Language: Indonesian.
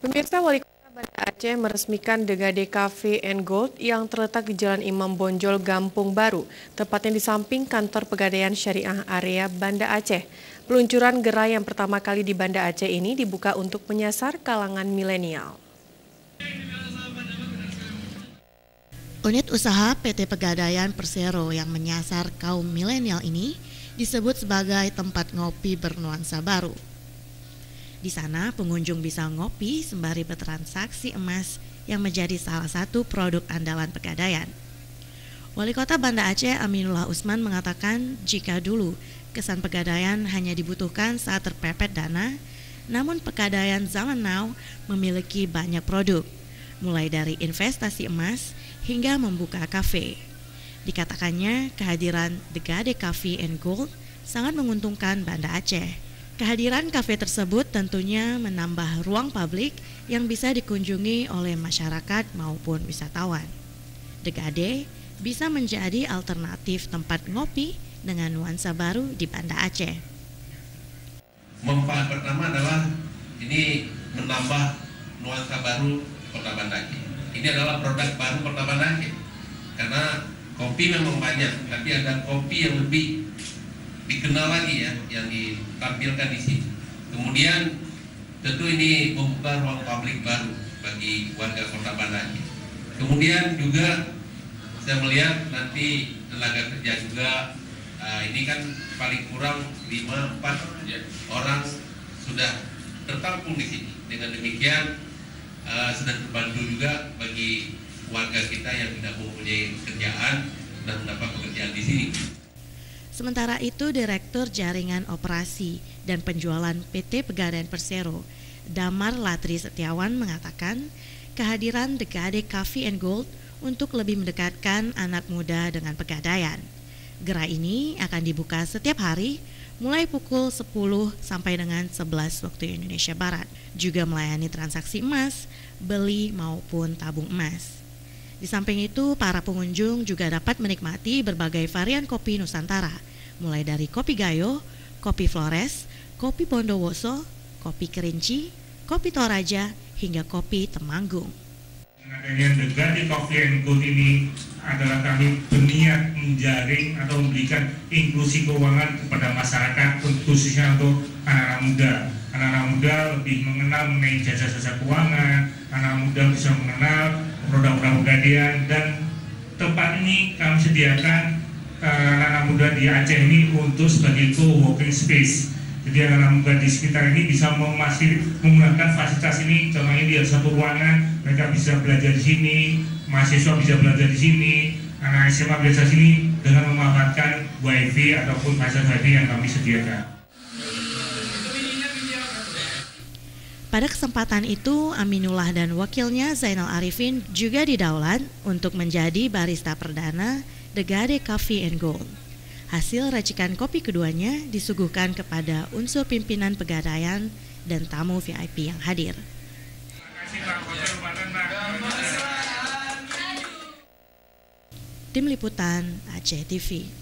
Pemirsa, Wali Kota Banda Aceh meresmikan Degade Cafe and Gold yang terletak di Jalan Imam Bonjol, Gampung Baru, tepatnya di samping kantor Pegadaian Syariah Area Banda Aceh. Peluncuran gerai yang pertama kali di Banda Aceh ini dibuka untuk menyasar kalangan milenial. Unit usaha PT Pegadaian Persero yang menyasar kaum milenial ini disebut sebagai tempat ngopi bernuansa baru. Di sana pengunjung bisa ngopi sembari bertransaksi emas yang menjadi salah satu produk andalan Pegadaian. Wali Kota Banda Aceh Aminullah Usman mengatakan jika dulu kesan Pegadaian hanya dibutuhkan saat terpepet dana, namun Pegadaian zaman now memiliki banyak produk, mulai dari investasi emas hingga membuka kafe. Dikatakannya kehadiran Degade Cafe and Gold sangat menguntungkan Banda Aceh. Kehadiran kafe tersebut tentunya menambah ruang publik yang bisa dikunjungi oleh masyarakat maupun wisatawan. Degade bisa menjadi alternatif tempat ngopi dengan nuansa baru di Banda Aceh. Manfaat pertama adalah ini menambah nuansa baru Kota Banda Aceh. Ini adalah produk baru Kota Banda Aceh. Karena kopi memang banyak, tapi ada kopi yang lebih dikenal lagi ya, yang ditampilkan di sini. Kemudian tentu ini membuka ruang publik baru bagi warga Kota Banda Aceh. Kemudian juga saya melihat nanti tenaga kerja juga, ini kan paling kurang 5-4 orang sudah tertampung di sini. Dengan demikian sudah terbantu juga bagi warga kita yang tidak mempunyai pekerjaan dan mendapat pekerjaan di sini. Sementara itu, Direktur Jaringan Operasi dan Penjualan PT Pegadaian Persero, Damar Latri Setiawan mengatakan kehadiran Degade Cafe and Gold untuk lebih mendekatkan anak muda dengan Pegadaian. Gerai ini akan dibuka setiap hari mulai pukul 10 sampai dengan 11 waktu Indonesia Barat. Juga melayani transaksi emas, beli maupun tabung emas. Di samping itu, para pengunjung juga dapat menikmati berbagai varian kopi Nusantara, mulai dari kopi Gayo, kopi Flores, kopi Bondowoso, kopi Kerinci, kopi Toraja, hingga kopi Temanggung. Adanya Degade Cafe and Gold ini adalah kami berniat menjaring atau memberikan inklusi keuangan kepada masyarakat, khususnya untuk anak-anak muda. Anak-anak muda lebih mengenal mengenai jasa-jasa keuangan, anak muda bisa mengenal produk-produk Pegadaian, dan tempat ini kami sediakan anak-anak muda di Aceh ini untuk sebagai co-working space. Jadi anak-anak muda di sekitar ini bisa menggunakan fasilitas ini. Contohnya di satu ruangan mereka bisa belajar di sini, mahasiswa bisa belajar di sini, anak SMA belajar di sini dengan memanfaatkan wifi ataupun fasilitas wifi yang kami sediakan. Pada kesempatan itu, Aminullah dan wakilnya Zainal Arifin juga didaulat untuk menjadi barista perdana Degade Cafe and Gold. Hasil racikan kopi keduanya disuguhkan kepada unsur pimpinan Pegadaian dan tamu VIP yang hadir. Tim Liputan Aceh TV.